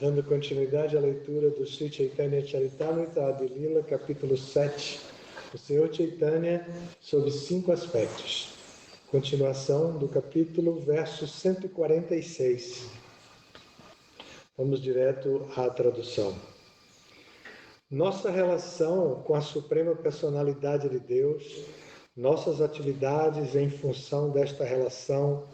Dando continuidade à leitura do Sri Chaitanya Charitamrita Adi Lila, capítulo 7, o Senhor Chaitanya sob 5 aspectos. Continuação do capítulo, verso 146. Vamos direto à tradução. Nossa relação com a Suprema Personalidade de Deus, nossas atividades em função desta relação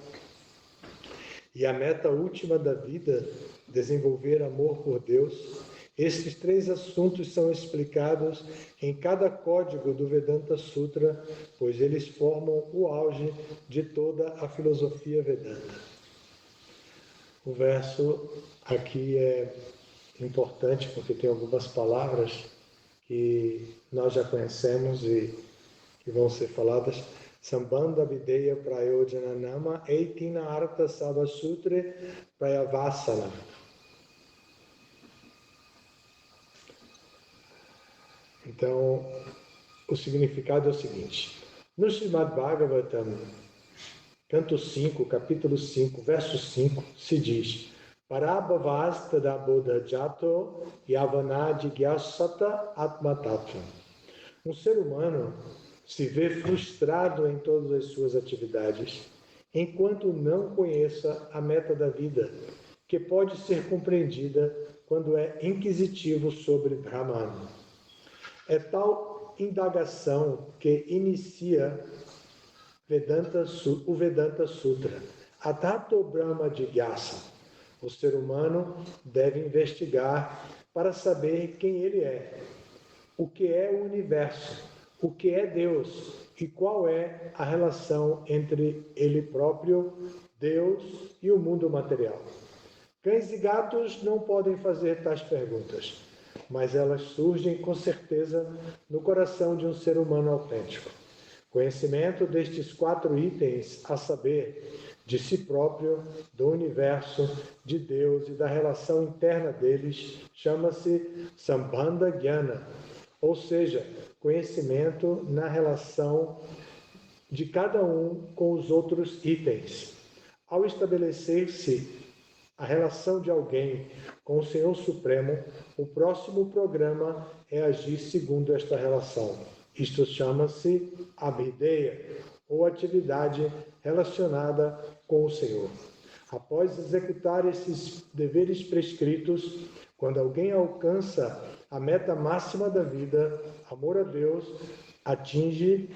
e a meta última da vida, desenvolver amor por Deus, estes 3 assuntos são explicados em cada código do Vedanta Sutra, pois eles formam o auge de toda a filosofia Vedanta. O verso aqui é importante porque tem algumas palavras que nós já conhecemos e que vão ser faladas. Sambandha Videya Prayojana Nama Eitina Artha Sava Sutre Prayavasana. Então, o significado é o seguinte. No Srimad Bhagavatam, canto 5, capítulo 5, verso 5, se diz: Parabhavasta da Bodha Jato Yavanadi Gyasata Atmatattva. Um ser humano se vê frustrado em todas as suas atividades, enquanto não conheça a meta da vida, que pode ser compreendida quando é inquisitivo sobre Brahman. É tal indagação que inicia o Vedanta Sutra. Atato Brahma Jigyasa. O ser humano deve investigar para saber quem ele é, o que é o universo, o que é Deus e qual é a relação entre ele próprio, Deus e o mundo material. Cães e gatos não podem fazer tais perguntas, mas elas surgem com certeza no coração de um ser humano autêntico. Conhecimento destes 4 itens, a saber, de si próprio, do universo, de Deus e da relação interna deles, chama-se Sambandha Jnana, ou seja, conhecimento na relação de cada um com os outros itens. Ao estabelecer-se a relação de alguém com o Senhor Supremo, o próximo programa é agir segundo esta relação. Isto chama-se Abhideya, ou atividade relacionada com o Senhor. Após executar esses deveres prescritos, quando alguém alcança a meta máxima da vida, amor a Deus, atinge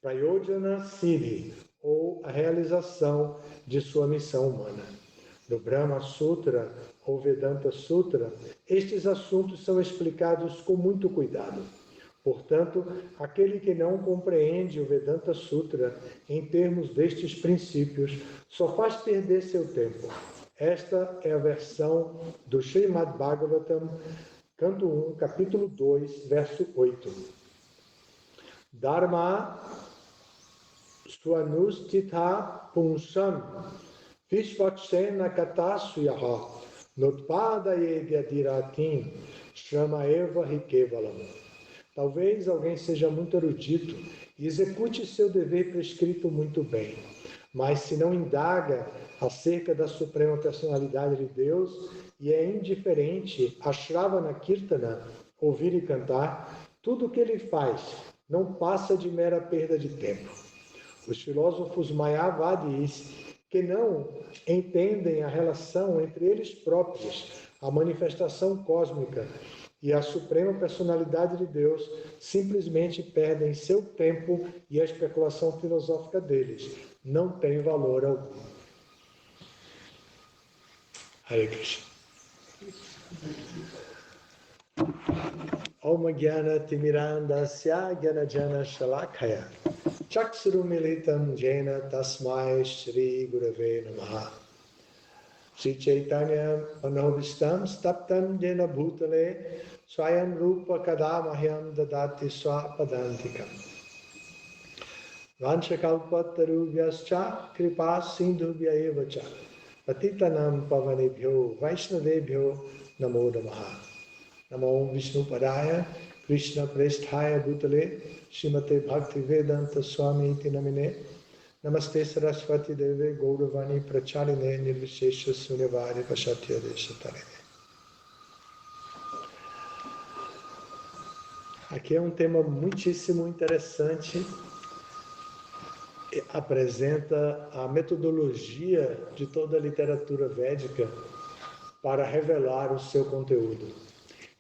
Prayojana Siddhi, ou a realização de sua missão humana. No Brahma Sutra ou Vedanta Sutra, estes assuntos são explicados com muito cuidado. Portanto, aquele que não compreende o Vedanta Sutra em termos destes princípios só faz perder seu tempo. Esta é a versão do Srimad Bhagavatam, canto 1, capítulo 2, verso 8. Dharma swanustitha punsam vishvaksena katasuyaha nutpadaye vyadiratim shrama eva hikevalam. Talvez alguém seja muito erudito e execute seu dever prescrito muito bem, mas se não indaga acerca da Suprema Personalidade de Deus e é indiferente a Shravana Kirtana, ouvir e cantar, tudo o que ele faz não passa de mera perda de tempo. Os filósofos Mayavadis, que não entendem a relação entre eles próprios, a manifestação cósmica e a Suprema Personalidade de Deus, simplesmente perdem seu tempo e a especulação filosófica deles não tem valor algum. Hare Krishna. Om Jnana Timirandasya Jnana Shalakaya Chakshuru Militam Jena Tasmai Shri Gurave Namaha. Sri Chaitanya Manovistam Staptam Jena Bhutale Swayam Rupa Kadamahyam Dadati Swapadantikam Vanchakalpatarubhyascha Kripa Sindhubhya Evacha Patitanam Pavanebhyo Vaishnavebhyo Namo Namaha. Namo Vishnu Padaya Krishna Presthaya Bhutale Srimate Bhakti Vedanta Swami Iti Namine Namaste Saraswati Deve Gauravani Pracharine Nirvishesha Sunyavari Vashatya Deshatarine. Aqui é um tema muitíssimo interessante. Apresenta a metodologia de toda a literatura védica para revelar o seu conteúdo.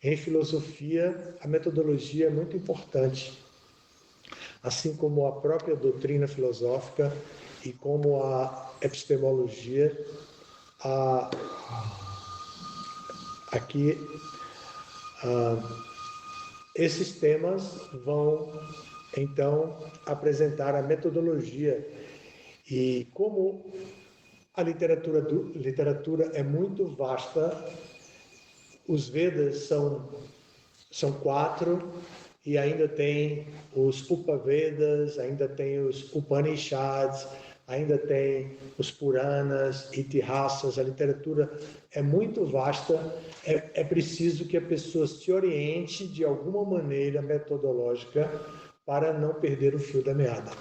Em filosofia, a metodologia é muito importante, assim como a própria doutrina filosófica e como a epistemologia. Esses temas vão, então, apresentar a metodologia. E como a literatura é muito vasta, os Vedas são 4, e ainda tem os Upavedas, ainda tem os Upanishads, ainda tem os Puranas, Itihasas. A literatura é muito vasta, é preciso que a pessoa se oriente de alguma maneira metodológica para não perder o fio da meada.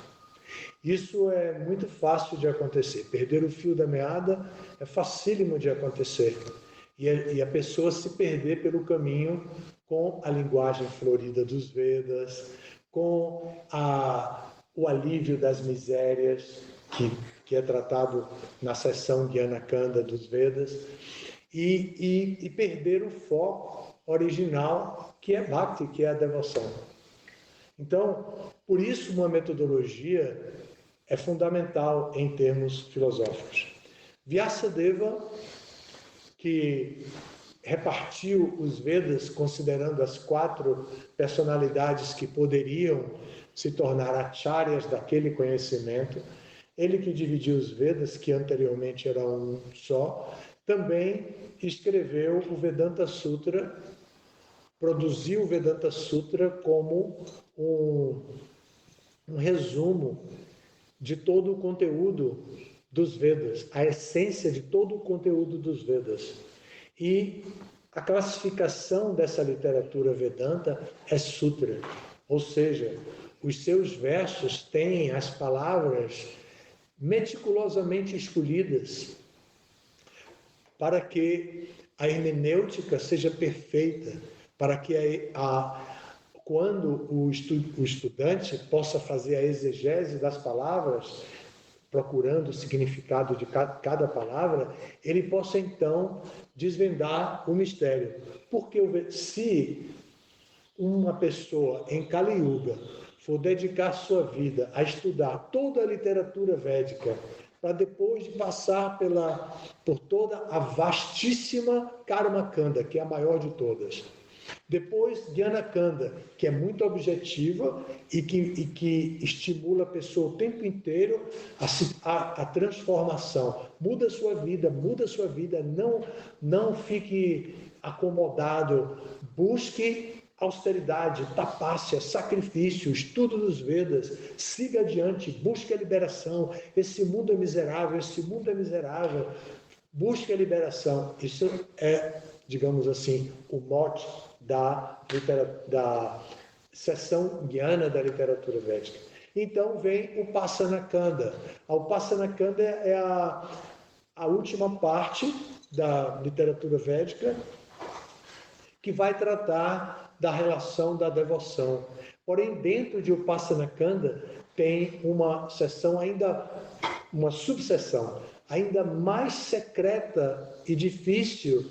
Isso é muito fácil de acontecer. Perder o fio da meada é facílimo de acontecer. E a pessoa se perder pelo caminho com a linguagem florida dos Vedas, com o alívio das misérias, que é tratado na seção Gyanakanda dos Vedas, e perder o foco original, que é Bhakti, que é a devoção. Então, por isso uma metodologia é fundamental em termos filosóficos. Vyasadeva, que repartiu os Vedas considerando as 4 personalidades que poderiam se tornar acharyas daquele conhecimento, ele que dividiu os Vedas, que anteriormente era um só, também escreveu o Vedanta Sutra, produziu o Vedanta Sutra como um resumo de todo o conteúdo dos Vedas, a essência de todo o conteúdo dos Vedas. E a classificação dessa literatura Vedanta é Sutra, ou seja, os seus versos têm as palavras meticulosamente escolhidas para que a hermenêutica seja perfeita, para que quando o estudante possa fazer a exegese das palavras, procurando o significado de cada palavra, ele possa então desvendar o mistério. Porque se uma pessoa em Kali Yuga for dedicar sua vida a estudar toda a literatura védica, para depois de passar por toda a vastíssima Karma Kanda, que é a maior de todas, depois Jnana Kanda, que é muito objetiva e que estimula a pessoa o tempo inteiro a transformação. Muda a sua vida, não fique acomodado, busque austeridade, tapácia, sacrifício, estudo dos Vedas, siga adiante, busque a liberação. Esse mundo é miserável, busque a liberação. Isso é, digamos assim, o mote da seção Jnana da literatura védica. Então vem o Upasana Kanda. A Upasana Kanda é a última parte da literatura védica que vai tratar da relação da devoção. Porém, dentro de Upasana Kanda tem uma subseção ainda mais secreta e difícil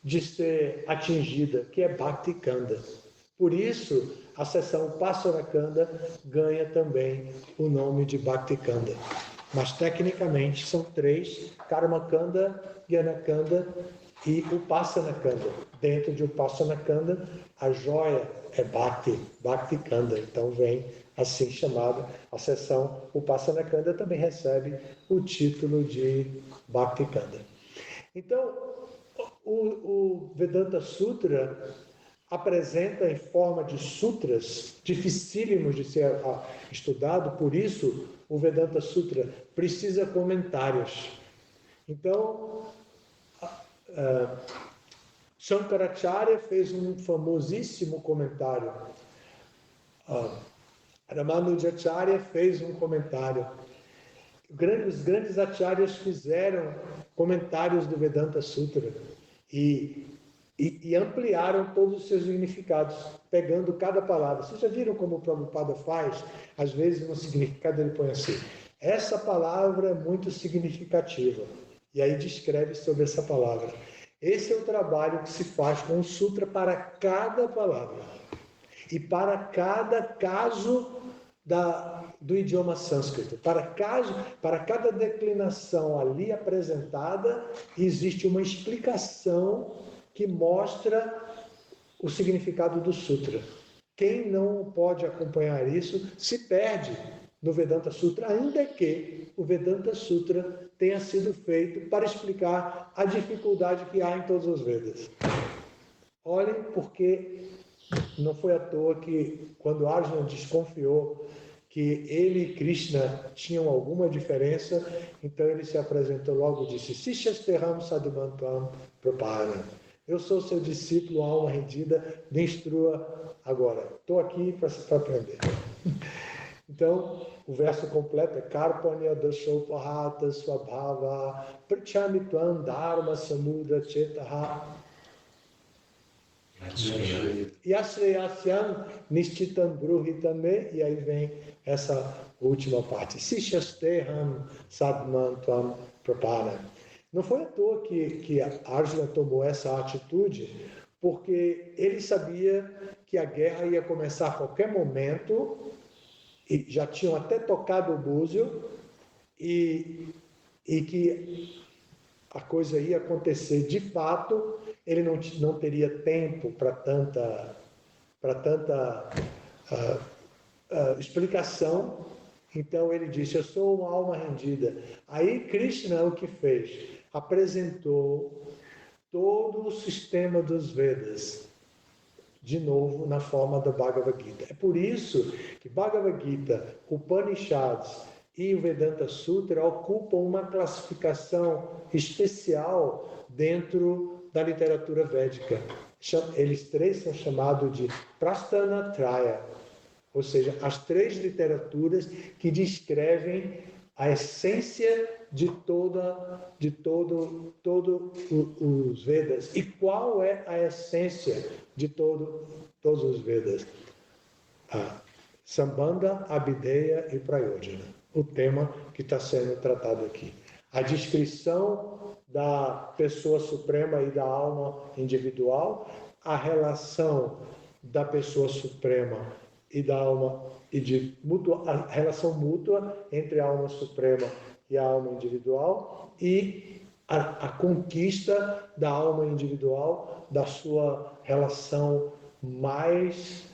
de ser atingida, que é Bhakti Kanda. Por isso, a seção Upasana Kanda ganha também o nome de Bhakti Kanda. Mas, tecnicamente, são 3, Karma Kanda, Jnana Kanda e Upasana Kanda. Dentro de Upasana Kanda, a joia é Bhakti Kanda. Então, vem assim chamada a seção Upasana Kanda, também recebe o título de Bhakti Kanda. Então, o Vedanta Sutra apresenta em forma de sutras dificílimos de ser estudado, por isso o Vedanta Sutra precisa comentários. Então, Shankaracharya fez um famosíssimo comentário, Ramanujacharya fez um comentário, os grandes acharyas fizeram comentários do Vedanta Sutra e ampliaram todos os seus significados, pegando cada palavra. Vocês já viram como o Prabhupada faz? Às vezes, no significado, ele põe assim: essa palavra é muito significativa. E aí descreve sobre essa palavra. Esse é o trabalho que se faz com o Sutra para cada palavra. E para cada caso do idioma sânscrito. Para cada declinação ali apresentada, existe uma explicação que mostra o significado do Sutra. Quem não pode acompanhar isso se perde no Vedanta Sutra, ainda que o Vedanta Sutra tenha sido feito para explicar a dificuldade que há em todos os Vedas. Olhem, porque não foi à toa que, quando Arjuna desconfiou que ele e Krishna tinham alguma diferença, então ele se apresentou logo e disse: Sishasteham sadhumantvam prapana. Eu sou seu discípulo, alma rendida, me instrua agora. Estou aqui para aprender. Então, o verso completo é Karpanya dashopahata swabhava prichami tvam dharma samudra chetaha Yasreyasyam nishchitam bruhitame. E aí vem essa última parte. Sishasteham sadmantvam prapana. Não foi à toa que Arjuna tomou essa atitude, porque ele sabia que a guerra ia começar a qualquer momento, e já tinham até tocado o búzio, e que a coisa ia acontecer de fato. Ele não teria tempo para tanta explicação. Então ele disse: eu sou uma alma rendida. Aí Krishna o que fez? Apresentou todo o sistema dos Vedas, de novo na forma da Bhagavad Gita. É por isso que Bhagavad Gita, Upanishads e o Vedanta Sutra ocupam uma classificação especial dentro da literatura védica. Eles três são chamados de Prasthanatraya, ou seja, as três literaturas que descrevem a essência de todos os Vedas. E qual é a essência de todos os Vedas? Sambandha, Abhideya e Prayojana. O tema que está sendo tratado aqui. A descrição da pessoa suprema e da alma individual, a relação da pessoa suprema e da alma, a relação mútua entre a alma suprema e a alma individual, e a conquista da alma individual da sua relação mais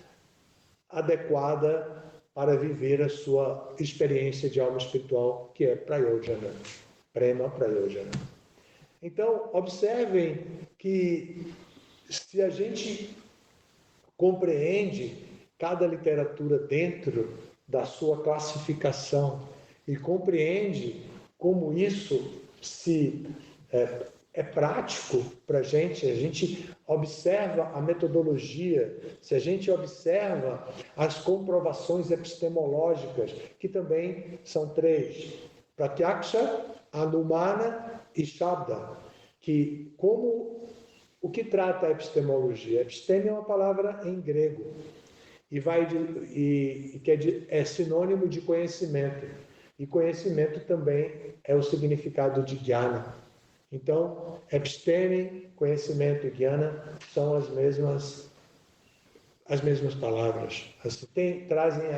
adequada para viver a sua experiência de alma espiritual, que é Prayojana, Prema Prayojana. Então, observem que se a gente compreende cada literatura dentro da sua classificação e compreende como isso é prático para a gente observa a metodologia, se a gente observa as comprovações epistemológicas, que também são três: Pratyaksha, Anumana e Shabda, que o que trata a epistemologia? Episteme é uma palavra em grego é sinônimo de conhecimento, e conhecimento também é o significado de jnana. Então, episteme, conhecimento e jnana são as mesmas palavras, trazem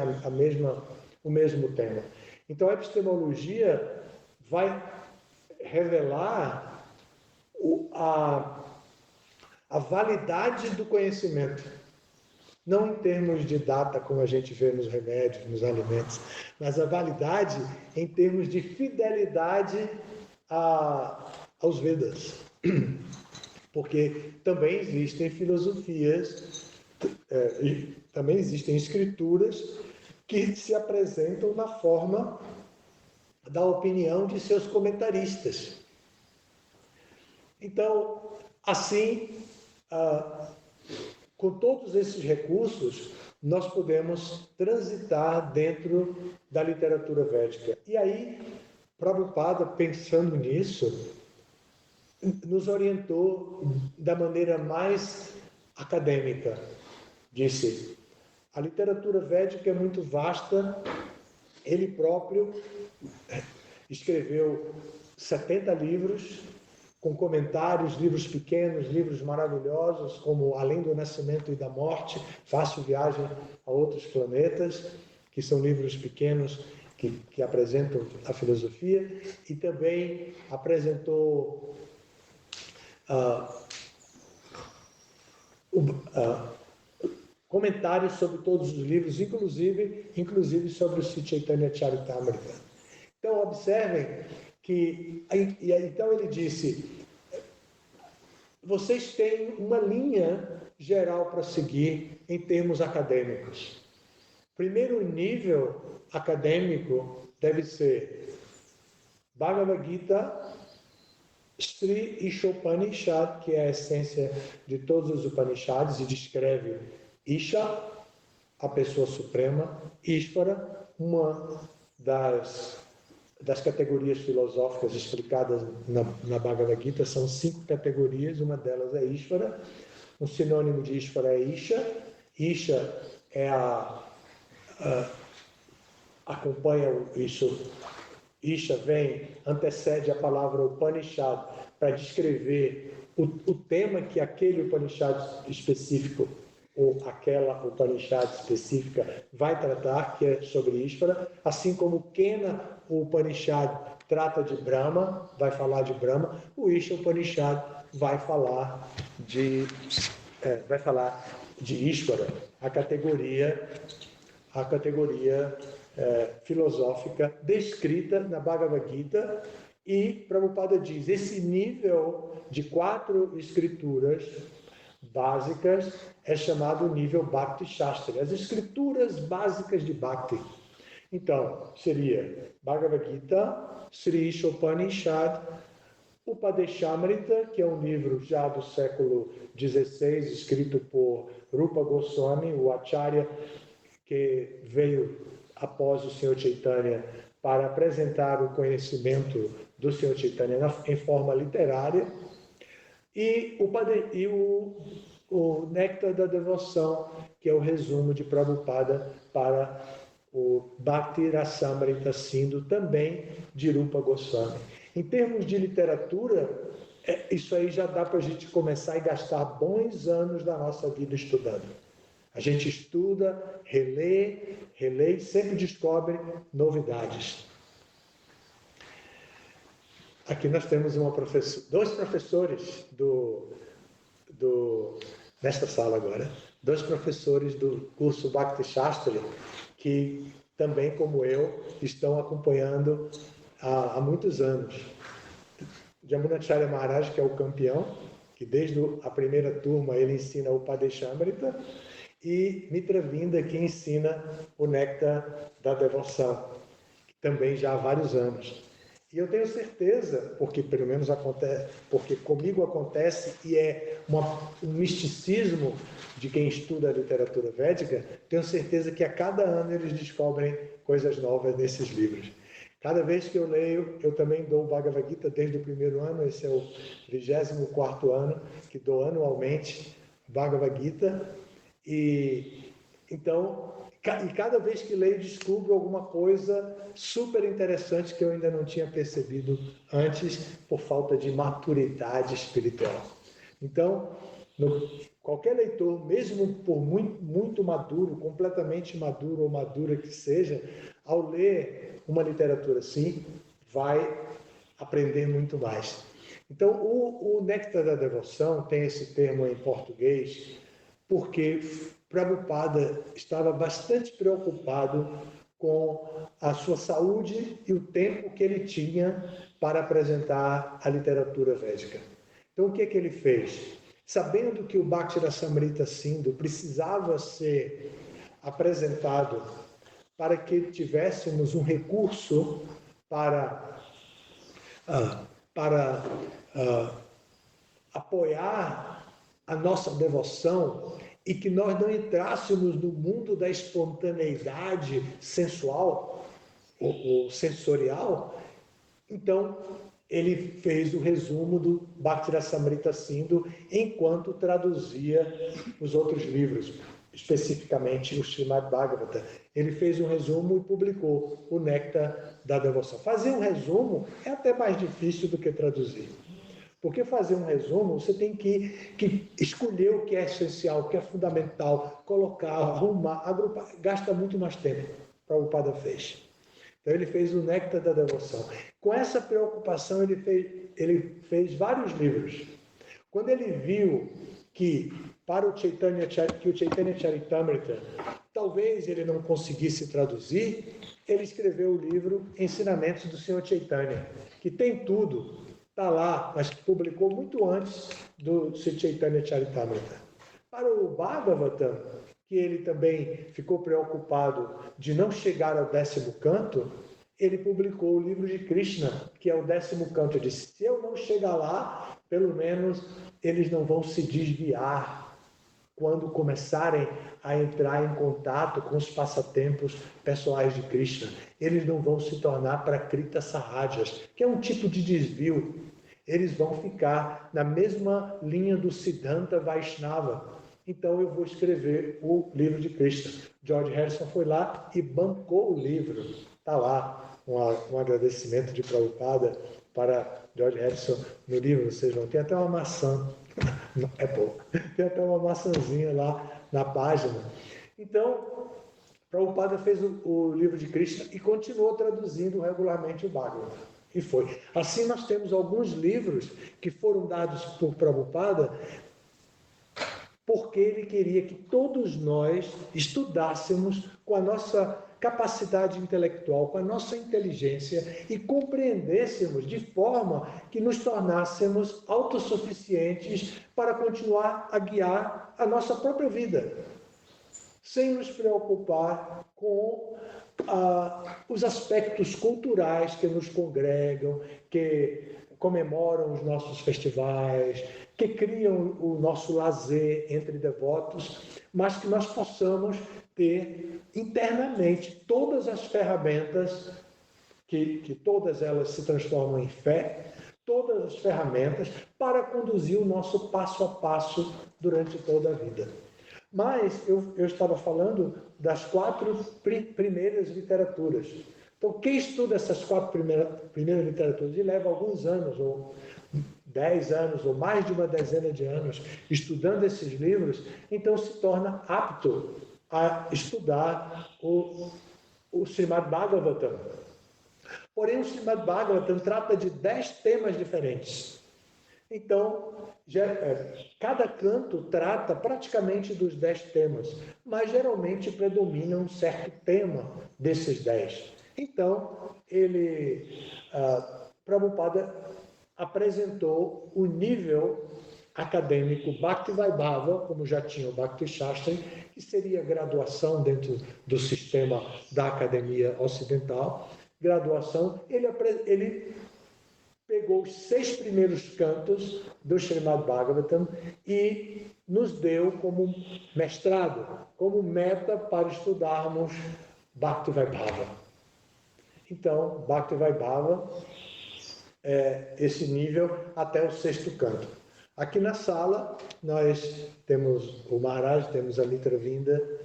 o mesmo tema. Então, a epistemologia vai revelar a validade do conhecimento, não em termos de data, como a gente vê nos remédios, nos alimentos, mas a validade em termos de fidelidade aos Vedas. Porque também existem filosofias, também existem escrituras que se apresentam na forma da opinião de seus comentaristas. Então, assim, com todos esses recursos, nós podemos transitar dentro da literatura védica. E aí, Prabhupada, pensando nisso, nos orientou da maneira mais acadêmica. Disse: a literatura védica é muito vasta, ele próprio escreveu 70 livros, com comentários, livros pequenos, livros maravilhosos, como Além do Nascimento e da Morte, Fácil Viagem a Outros Planetas, que são livros pequenos que apresentam a filosofia, e também apresentou comentários sobre todos os livros, inclusive sobre o Sri Chaitanya Charitamrita. Então, observem que... Então ele disse: vocês têm uma linha geral para seguir em termos acadêmicos. Primeiro nível acadêmico deve ser Bhagavad Gita, Sri Ishopanishad, que é a essência de todos os Upanishads, e descreve Isha, a pessoa suprema, Ishvara, uma das categorias filosóficas explicadas na Bhagavad Gita. São 5 categorias, uma delas é Ishvara. Um sinônimo de Ishvara é Isha. Isha é acompanha isso. Isha antecede a palavra Upanishad para descrever o tema que aquele Upanishad específico ou aquela Upanishad específica vai tratar, que é sobre Ishvara. Assim como Kena, o Upanishad, trata de Brahma, vai falar de Brahma, o Isha Upanishad vai falar de Ishvara, a categoria filosófica descrita na Bhagavad Gita. E Prabhupada diz: esse nível de 4 escrituras básicas é chamado nível Bhakti Shastri, as escrituras básicas de Bhakti. Então, seria Bhagavad Gita, Sri Ishopanishad, Upadeshamrita, que é um livro já do século XVI, escrito por Rupa Goswami, o Acharya, que veio após o Sr. Chaitanya para apresentar o conhecimento do Sr. Chaitanya em forma literária, e o Néctar da Devoção, que é o resumo de Prabhupada para o Bhakti Rasamrita Sindhu, também de Rupa Goswami. Em termos de literatura, isso aí já dá para a gente começar e gastar bons anos da nossa vida estudando. A gente estuda, relê e sempre descobre novidades. Aqui nós temos dois professores nesta sala agora, 2 professores do curso Bhakti Shastri, que também, como eu, estão acompanhando há muitos anos. Jamunacharya Maharaj, que é o campeão, que desde a primeira turma ele ensina o Upadeshamrita, e Mitravinda, que ensina o Néctar da Devoção, que também já há vários anos. E eu tenho certeza, porque pelo menos acontece, porque comigo acontece, e é um misticismo de quem estuda a literatura védica, tenho certeza que a cada ano eles descobrem coisas novas nesses livros. Cada vez que eu leio, eu também dou o Bhagavad Gita desde o primeiro ano, esse é o 24º ano que dou anualmente Bhagavad Gita, e cada vez que leio descubro alguma coisa super interessante que eu ainda não tinha percebido antes por falta de maturidade espiritual. Então, qualquer leitor, mesmo por muito maduro, completamente maduro ou madura que seja, ao ler uma literatura assim, vai aprender muito mais. Então, o Néctar da Devoção tem esse termo em português porque Prabhupada estava bastante preocupado com a sua saúde e o tempo que ele tinha para apresentar a literatura védica. Então, o que ele fez? Sabendo que o Bhakti Rasamrita Sindhu precisava ser apresentado para que tivéssemos um recurso para apoiar a nossa devoção e que nós não entrássemos no mundo da espontaneidade sensual ou sensorial, Então, ele fez o resumo do Bhakti-rasamrita Sindhu enquanto traduzia os outros livros, especificamente o Srimad Bhagavata. Ele fez um resumo e publicou o Néctar da Devoção. Fazer um resumo é até mais difícil do que traduzir. Porque fazer um resumo, você tem que escolher o que é essencial, o que é fundamental, colocar, arrumar, agrupar. Gasta muito mais tempo. Prabhupada fez. Então, ele fez o Néctar da Devoção. Com essa preocupação, ele fez vários livros. Quando ele viu que para o Chaitanya Charitamrita, talvez ele não conseguisse traduzir, ele escreveu o livro Ensinamentos do Senhor Chaitanya, que tem tudo, está lá, mas publicou muito antes do Sri Chaitanya Charitamrita. Para o Bhagavatam, que ele também ficou preocupado de não chegar ao 10º canto, ele publicou o livro de Krishna, que é o 10º canto. Ele disse, se eu não chegar lá, pelo menos eles não vão se desviar quando começarem a entrar em contato com os passatempos pessoais de Krishna. Eles não vão se tornar prakrita sahajas, que é um tipo de desvio. Eles vão ficar na mesma linha do Siddhanta Vaishnava. Então eu vou escrever o livro de Krishna. George Harrison foi lá e bancou o livro. Está lá um agradecimento de Prabhupada para George Harrison no livro. Vocês vão ter até uma maçã. É pouco. Tem até uma maçãzinha lá na página. Então, Prabhupada fez o livro de Krishna e continuou traduzindo regularmente o Bhagavata. E foi. Assim nós temos alguns livros que foram dados por Prabhupada porque ele queria que todos nós estudássemos com a nossa capacidade intelectual, com a nossa inteligência e compreendêssemos de forma que nos tornássemos autossuficientes para continuar a guiar a nossa própria vida, sem nos preocupar com os aspectos culturais que nos congregam, que comemoram os nossos festivais, que criam o nosso lazer entre devotos, mas que nós possamos ter internamente todas as ferramentas, que todas elas se transformam em fé, todas as ferramentas para conduzir o nosso passo a passo durante toda a vida. Mas eu estava falando das 4 primeiras literaturas. Então, quem estuda essas 4 primeiras literaturas e leva alguns anos, ou 10 anos, ou mais de uma dezena de anos, estudando esses livros, então se torna apto a estudar o Srimad Bhagavatam. Porém, o Srimad Bhagavatam trata de 10 temas diferentes. Então, cada canto trata praticamente dos 10 temas, mas geralmente predomina um certo tema desses 10. Então, Prabhupada apresentou o nível acadêmico Bhakti-Vaibhava, como já tinha o Bhakti Shastri, que seria graduação dentro do sistema da academia ocidental. Graduação, ele pegou os 6 primeiros cantos do Srimad Bhagavatam e nos deu como mestrado, como meta para estudarmos Bhakti-Vaibhava. Então, Bhakti-Vaibhava é esse nível até o 6º canto. Aqui na sala, nós temos o Maharaj, temos a Mitra Vinda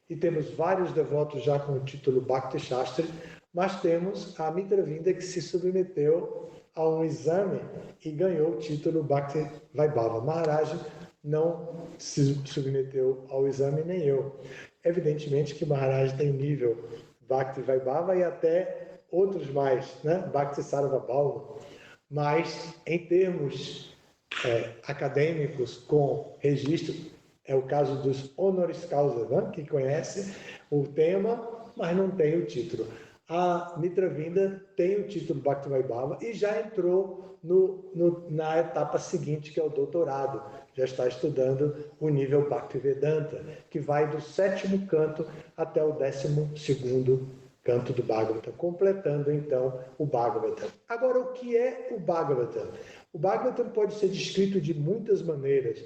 e temos vários devotos já com o título Bhakti Shastri, mas temos a Mitra Vinda que se submeteu a um exame e ganhou o título Bhakti Vaibhava. Maharaj não se submeteu ao exame, nem eu. Evidentemente que Maharaj tem nível Bhakti Vaibhava e até outros mais, né? Bhakti Sarvabhauma. Mas, em termos acadêmicos com registro, é o caso dos honoris causa, né? Que conhece o tema, mas não tem o título. A Mitra Vinda tem o título Bhakti Vaibhava e já entrou na etapa seguinte, que é o doutorado. Já está estudando o nível Bhaktivedanta, que vai do 7º canto até o 12º canto do Bhagavatam, completando então o Bhagavatam. Agora, o que é o Bhagavatam? O Bhagavatam pode ser descrito de muitas maneiras.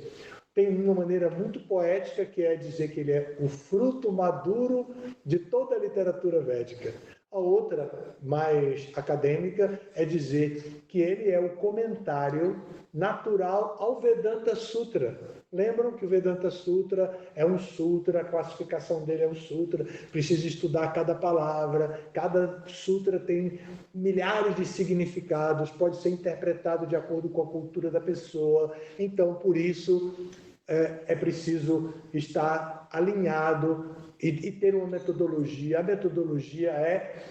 Tem uma maneira muito poética, que é dizer que ele é o fruto maduro de toda a literatura védica. A outra, mais acadêmica, é dizer que ele é o comentário natural ao Vedanta Sutra. Lembram que o Vedanta Sutra é um sutra, a classificação dele é um sutra, precisa estudar cada palavra, cada sutra tem milhares de significados, pode ser interpretado de acordo com a cultura da pessoa. Então, por isso, é preciso estar alinhado e ter uma metodologia. A metodologia é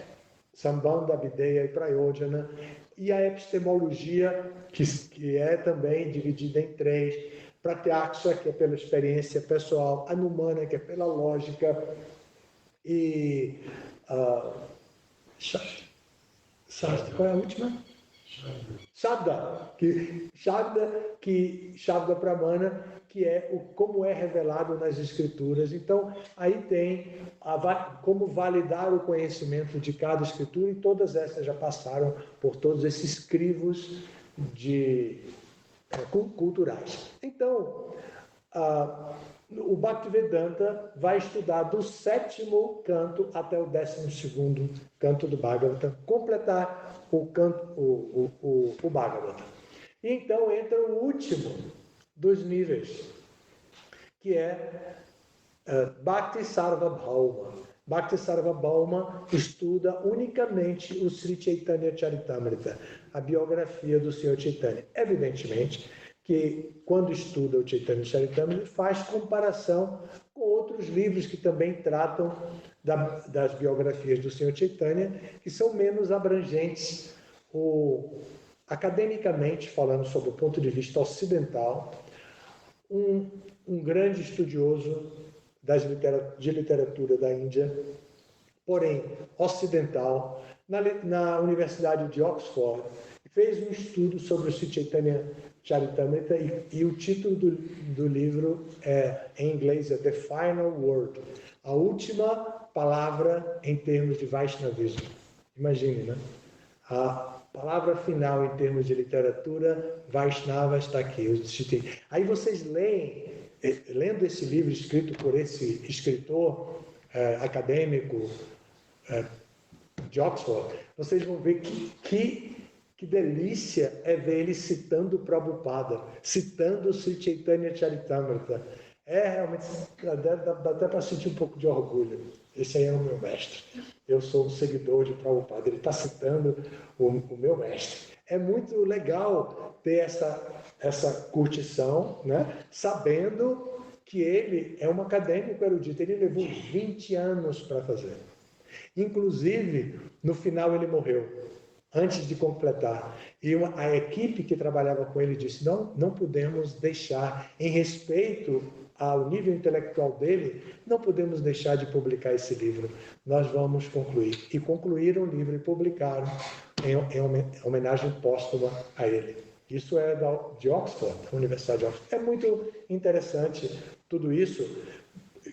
Sambandha, Abhideya e Prayojana, e a epistemologia, que é também dividida em três: Pratyaksha, que é pela experiência pessoal; Anumana, que é pela lógica, e qual é a última? Shabda Pramana, que é como é revelado nas escrituras. Então, aí tem como validar o conhecimento de cada escritura, e todas essas já passaram por todos esses crivos culturais. Então, o Bhaktivedanta vai estudar do 7º canto até o 12º canto do Bhagavatam, completar o Bhagavatam. E então entra o último dos níveis, que é Bhakti Sarvabhauma. Bhakti Sarvabhauma estuda unicamente o Sri Chaitanya Charitamrita, a biografia do Senhor Chaitanya. Evidentemente que, quando estuda o Chaitanya Charitamrita, faz comparação com outros livros que também tratam das biografias do Senhor Chaitanya, que são menos abrangentes. Academicamente, falando sobre o ponto de vista ocidental, um grande estudioso de literatura da Índia, porém ocidental, na Universidade de Oxford, fez um estudo sobre o Sri Chaitanya Charitamrita, e o título do livro em inglês é The Final Word, a última palavra em termos de Vaishnavismo. Imagine, né? A palavra final em termos de literatura Vaishnava está aqui. Aí vocês lendo esse livro escrito por esse escritor acadêmico de Oxford, vocês vão ver que delícia é ver ele citando Prabhupada, citando o Sri Chaitanya Charitamrita. Realmente, dá até para sentir um pouco de orgulho. Esse aí é o meu mestre. Eu sou um seguidor de Prabhupada. Ele está citando o meu mestre. É muito legal ter essa curtição, né? Sabendo que ele é um acadêmico erudito. Ele levou 20 anos para fazer. Inclusive, no final ele morreu, antes de completar. E a equipe que trabalhava com ele disse: não podemos deixar, em respeito ao nível intelectual dele, não podemos deixar de publicar esse livro. Nós vamos concluir. E concluíram o livro e publicaram em homenagem póstuma a ele. Isso é de Oxford, da Universidade de Oxford. É muito interessante tudo isso,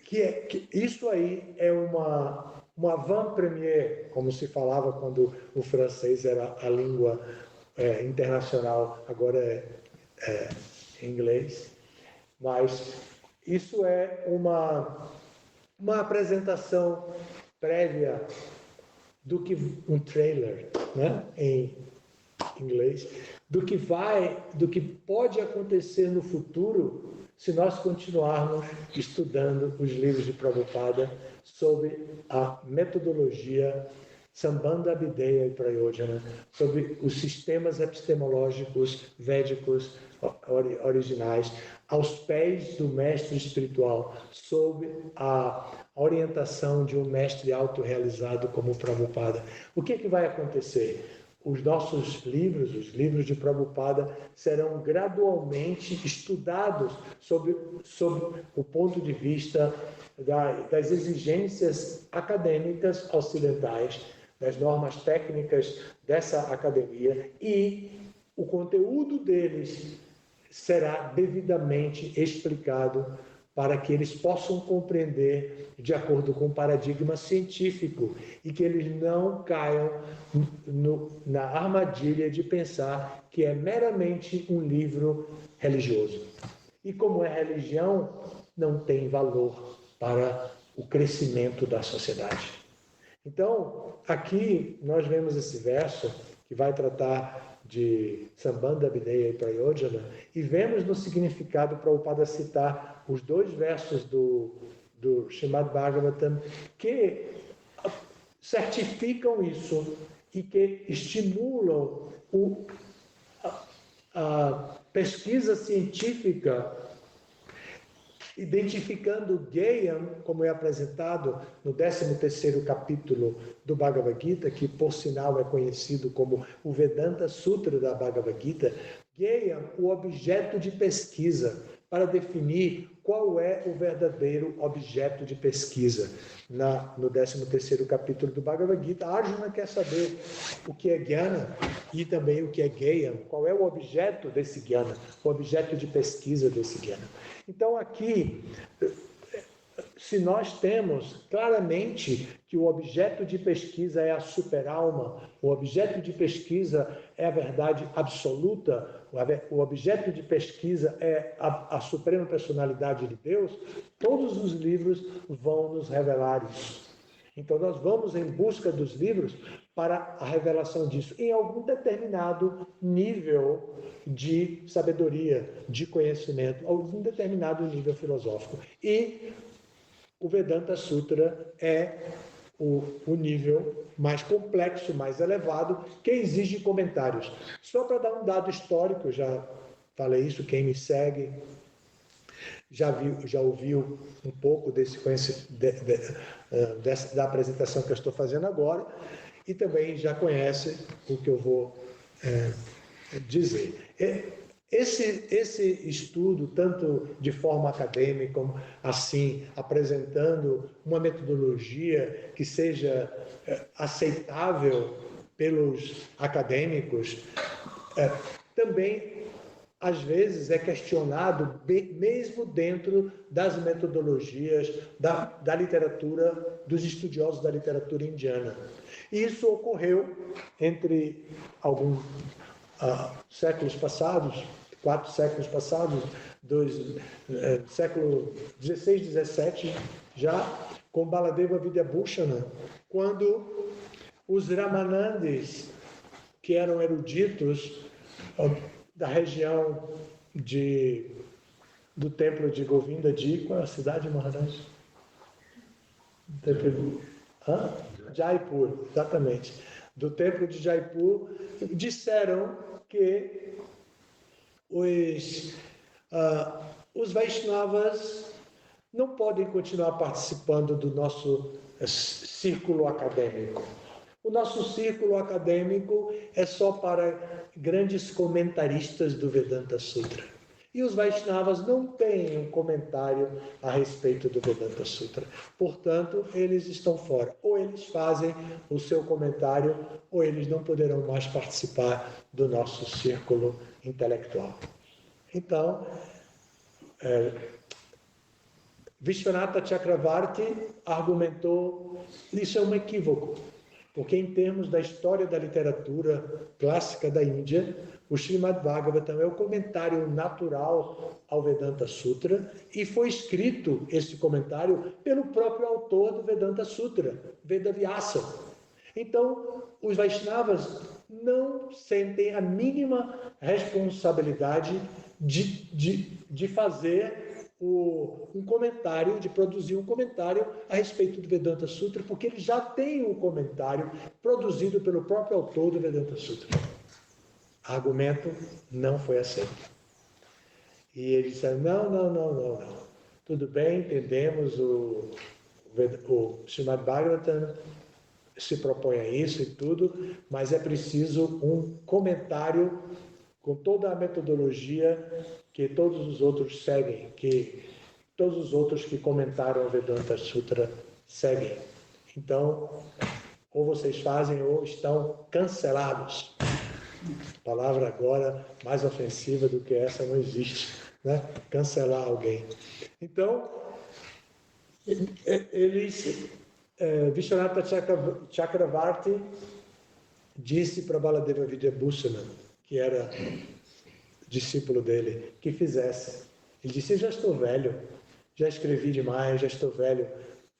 que isso aí é uma avant-première, como se falava quando o francês era a língua internacional, agora é inglês. Mas isso é uma apresentação prévia do que um trailer, né, em inglês, do que pode acontecer no futuro se nós continuarmos estudando os livros de Prabhupada sobre a metodologia Sambandha, Abhideya e Prayojana, sobre os sistemas epistemológicos védicos originais, aos pés do mestre espiritual, sob a orientação de um mestre autorrealizado como Prabhupada. O que vai acontecer? Os nossos livros, os livros de Prabhupada, serão gradualmente estudados sob o ponto de vista das exigências acadêmicas ocidentais, das normas técnicas dessa academia, e o conteúdo deles será devidamente explicado para que eles possam compreender de acordo com o paradigma científico e que eles não caiam na armadilha de pensar que é meramente um livro religioso. E como é religião, não tem valor para o crescimento da sociedade. Então, aqui nós vemos esse verso que vai tratar de Sambandha, Abhineya e Prayojana, e vemos no significado Prabhupada citar os 2 versos do Srimad Bhagavatam que certificam isso e que estimulam a pesquisa científica, identificando o Geyam, como é apresentado no 13º capítulo do Bhagavad Gita, que por sinal é conhecido como o Vedanta Sutra da Bhagavad Gita. Geyam, o objeto de pesquisa, para definir qual é o verdadeiro objeto de pesquisa. No 13º capítulo do Bhagavad Gita, Arjuna quer saber o que é Jnana e também o que é Geyam, qual é o objeto desse Jnana, o objeto de pesquisa desse Jnana. Então aqui, se nós temos claramente que o objeto de pesquisa é a superalma, o objeto de pesquisa é a verdade absoluta, o objeto de pesquisa é a suprema personalidade de Deus, todos os livros vão nos revelar isso. Então nós vamos em busca dos livros para a revelação disso, em algum determinado nível de sabedoria, de conhecimento, algum determinado nível filosófico. E o Vedanta Sutra é o nível mais complexo, mais elevado, que exige comentários. Só para dar um dado histórico, eu já falei isso, quem me segue já ouviu um pouco da apresentação que eu estou fazendo agora, e também já conhece o que eu vou dizer. Esse estudo, tanto de forma acadêmica, como assim, apresentando uma metodologia que seja aceitável pelos acadêmicos, também, às vezes, é questionado mesmo dentro das metodologias da literatura, dos estudiosos da literatura indiana. E isso ocorreu entre alguns séculos passados, 4 séculos passados, século 16, 17, já com Baladeva Vidyabhushana, quando os Ramanandis, que eram eruditos da região do templo de Govinda Ji, qual é a cidade, Maharaj? Jaipur, exatamente. Do templo de Jaipur, disseram que os Vaishnavas não podem continuar participando do nosso círculo acadêmico. O nosso círculo acadêmico é só para grandes comentaristas do Vedanta Sutra. E os Vaishnavas não têm um comentário a respeito do Vedanta Sutra. Portanto, eles estão fora. Ou eles fazem o seu comentário, ou eles não poderão mais participar do nosso círculo intelectual. Então, Vishwanatha Chakravarti argumentou, isso é um equívoco, porque em termos da história da literatura clássica da Índia, o Srimad Bhagavatam é o comentário natural ao Vedanta Sutra, e foi escrito esse comentário pelo próprio autor do Vedanta Sutra, Vedavyasa. Então, os Vaishnavas não sentem a mínima responsabilidade de fazer um comentário, de produzir um comentário a respeito do Vedanta Sutra, porque eles já têm um comentário produzido pelo próprio autor do Vedanta Sutra. O argumento não foi aceito. E eles disseram, não. Tudo bem, entendemos, o Srimad Bhagavatam se propõe a isso e tudo, mas é preciso um comentário com toda a metodologia que todos os outros seguem, que todos os outros que comentaram o Vedanta Sutra seguem. Então, ou vocês fazem ou estão cancelados. A palavra agora mais ofensiva do que essa não existe, né? Cancelar alguém. Então, Vishwanatha Chakravarti disse para Baladeva Vidyabhushana, que era discípulo dele, que fizesse. Ele disse, já estou velho, já escrevi demais, já estou velho,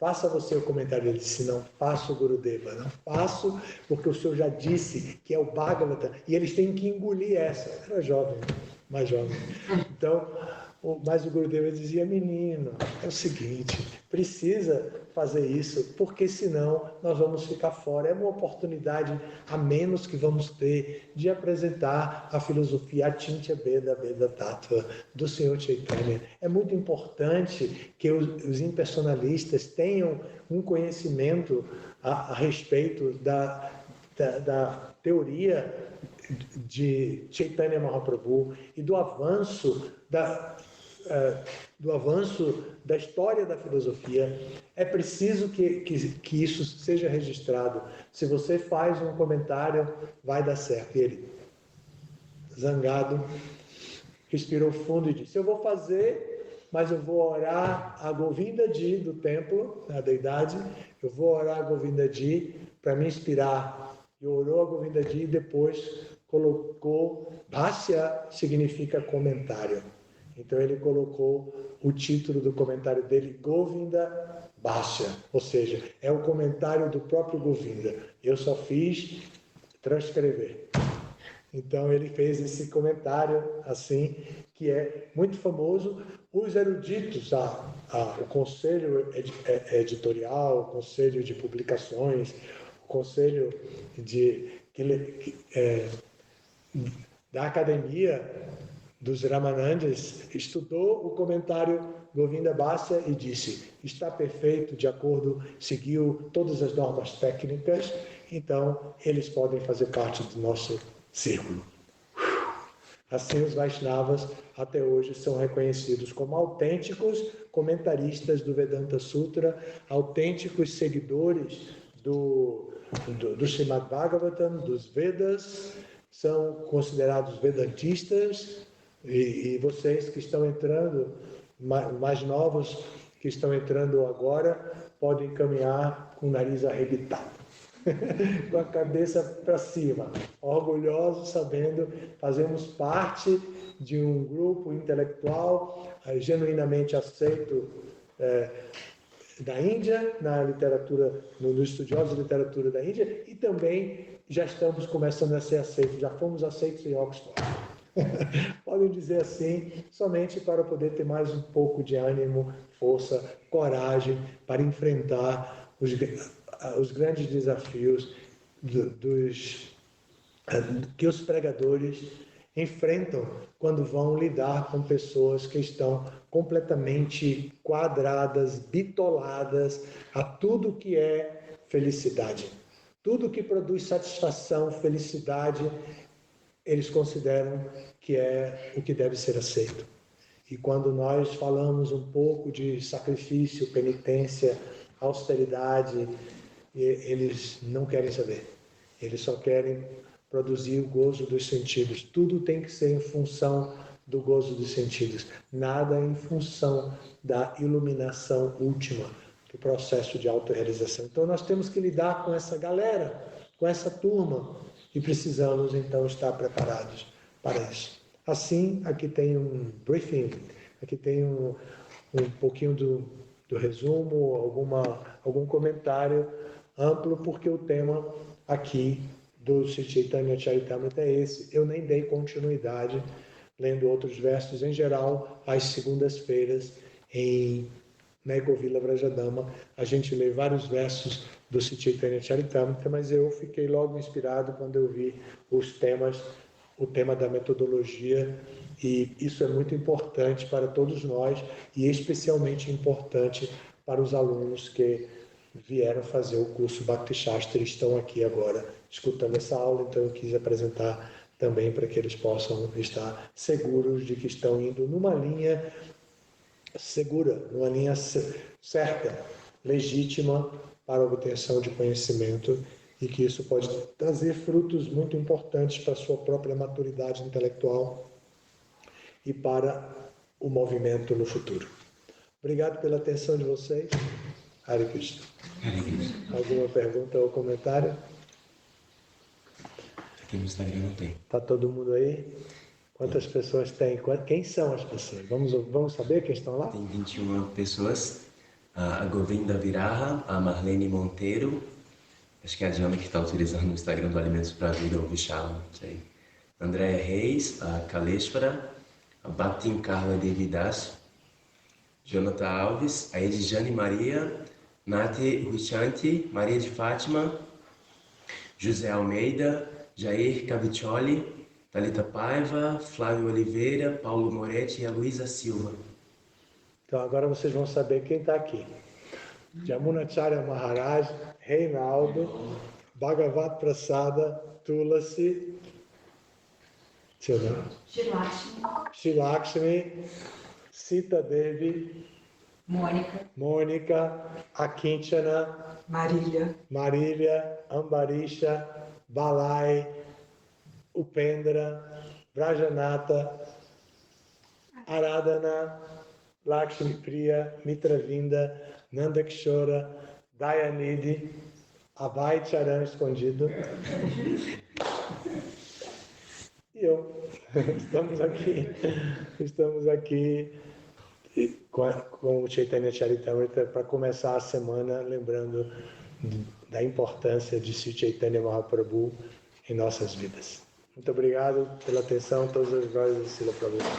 faça você o comentário. Ele disse, não faço, Gurudeva, não faço, porque o senhor já disse que é o Bhagavata, e eles têm que engolir essa. Eu era jovem, mais jovem. Então, mas o Gurudeva dizia, menino, é o seguinte, precisa fazer isso, porque senão nós vamos ficar fora. É uma oportunidade a menos que vamos ter de apresentar a filosofia Achintya Bheda Bheda Tattva do Senhor Chaitanya. É muito importante que os impersonalistas tenham um conhecimento a respeito da teoria de Chaitanya Mahaprabhu e do avanço da história da filosofia. É preciso que isso seja registrado. Se você faz um comentário, vai dar certo. E ele, zangado, respirou fundo e disse, eu vou fazer, mas eu vou orar a Govindaji do templo, a deidade, eu vou orar a Govindaji para me inspirar. E orou a Govindaji e depois colocou, Bhasya significa comentário. Então ele colocou o título do comentário dele, Govinda Bhasya, ou seja, é o comentário do próprio Govinda. Eu só fiz transcrever. Então ele fez esse comentário assim, que é muito famoso. Os eruditos, o conselho editorial, o conselho de publicações, o conselho da academia dos Ramanandas estudou o comentário Govinda Bhasya e disse, está perfeito, de acordo, seguiu todas as normas técnicas, então eles podem fazer parte do nosso círculo. Assim, os Vaishnavas até hoje são reconhecidos como autênticos comentaristas do Vedanta Sutra, autênticos seguidores do Srimad Bhagavatam, dos Vedas, são considerados vedantistas. E vocês que estão entrando, mais novos, que estão entrando agora, podem caminhar com o nariz arrebitado, com a cabeça para cima, orgulhosos, sabendo, fazemos parte de um grupo intelectual genuinamente aceito da Índia, na literatura, nos estudiosos de literatura da Índia, e também já estamos começando a ser aceitos, já fomos aceitos em Oxford. Podem dizer assim, somente para poder ter mais um pouco de ânimo, força, coragem para enfrentar os grandes desafios que os pregadores enfrentam quando vão lidar com pessoas que estão completamente quadradas, bitoladas a tudo que é felicidade. Tudo que produz satisfação, felicidade, eles consideram que é o que deve ser aceito. E quando nós falamos um pouco de sacrifício, penitência, austeridade, eles não querem saber. Eles só querem produzir o gozo dos sentidos. Tudo tem que ser em função do gozo dos sentidos. Nada em função da iluminação última, do processo de autorrealização. Então nós temos que lidar com essa galera, com essa turma, e precisamos então estar preparados para isso. Assim, aqui tem um briefing, aqui tem um pouquinho do resumo, algum comentário amplo, porque o tema aqui do Sri Chaitanya Charitamrita é esse. Eu nem dei continuidade lendo outros versos. Em geral, às segundas-feiras, na Ecovila Vrajadama, a gente lê vários versos do Sri Chaitanya Charitamrita, mas eu fiquei logo inspirado quando eu vi o tema da metodologia, e isso é muito importante para todos nós, e especialmente importante para os alunos que vieram fazer o curso Bhakti Shastra e estão aqui agora escutando essa aula. Então eu quis apresentar também para que eles possam estar seguros de que estão indo numa linha segura, numa linha certa, legítima para a obtenção de conhecimento, e que isso pode trazer frutos muito importantes para a sua própria maturidade intelectual e para o movimento no futuro. Obrigado pela atenção de vocês. Hare Krishna. Alguma pergunta ou comentário? Aqui no Instagram não tem. Está todo mundo aí? Quantas pessoas tem? Quem são as pessoas? Vamos saber quem estão lá? Tem 21 pessoas. a Govinda Viraha, a Marlene Monteiro, acho que é a Diana que está utilizando o Instagram do Alimentos para a Vida, ou Vishal, não sei. Andréia Reis, a Kaleshwara, a Baptin Carla Devidas, Jonathan Alves, a Edjane Maria, Nati Ruchanti, Maria de Fátima, José Almeida, Jair Caviccioli, Thalita Paiva, Flávio Oliveira, Paulo Moretti e a Luísa Silva. Então agora vocês vão saber quem está aqui. Jamunacharya Maharaj, Reinaldo, Bhagavat Prasada, Tulasi, Shilakshmi, Sita Devi, Mônica, Akinchana, Marília, Ambarisha, Balai, Upendra, Brajanata, Aradhana, Lakshmi Priya, Mitravinda, Nandakishora, Dayanidhi, Abhay Charan escondido. E eu. Estamos aqui com o Chaitanya Charitamrita para começar a semana lembrando da importância de Sri Chaitanya Mahaprabhu em nossas vidas. Muito obrigado pela atenção, todas as glórias de Srila Prabhupada.